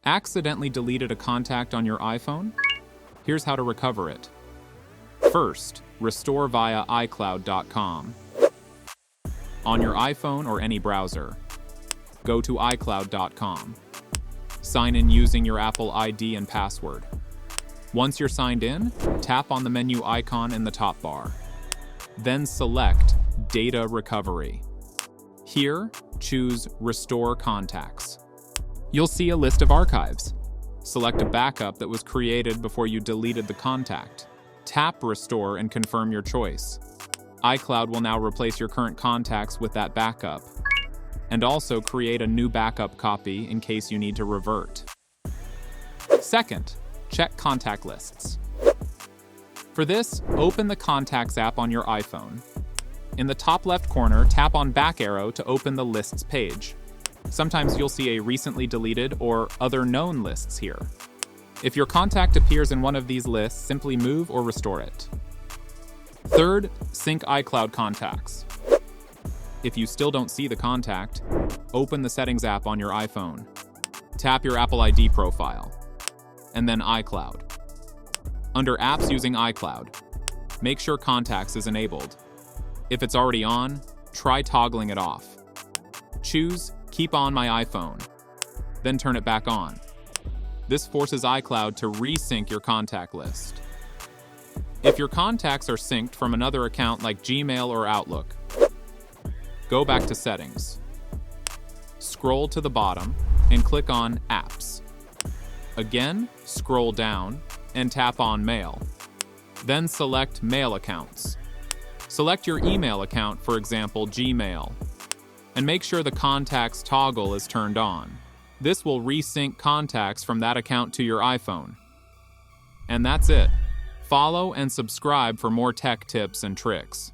Accidentally deleted a contact on your iPhone? Here's how to recover it. First, restore via iCloud.com. On your iPhone or any browser, go to iCloud.com. Sign in using your Apple ID and password. Once you're signed in, tap on the menu icon in the top bar. Then select Data Recovery. Here, choose Restore Contacts. You'll see a list of archives. Select a backup that was created before you deleted the contact. Tap Restore and confirm your choice. iCloud will now replace your current contacts with that backup, and also create a new backup copy in case you need to revert. Second, check contact lists. For this, open the Contacts app on your iPhone. In the top left corner, tap on back arrow to open the Lists page. Sometimes you'll see a recently deleted or other known lists here. If your contact appears in one of these lists, simply move or restore it. Third, sync iCloud contacts. If you still don't see the contact, open the Settings app on your iPhone. Tap your Apple ID profile, and then iCloud. Under Apps using iCloud, make sure Contacts is enabled. If it's already on, try toggling it off. Choose Keep on my iPhone, then turn it back on. This forces iCloud to resync your contact list. If your contacts are synced from another account like Gmail or Outlook, go back to Settings. Scroll to the bottom and click on Apps. Again, scroll down and tap on Mail. Then select Mail Accounts. Select your email account, for example, Gmail, and make sure the Contacts toggle is turned on. This will resync contacts from that account to your iPhone. And that's it. Follow and subscribe for more tech tips and tricks.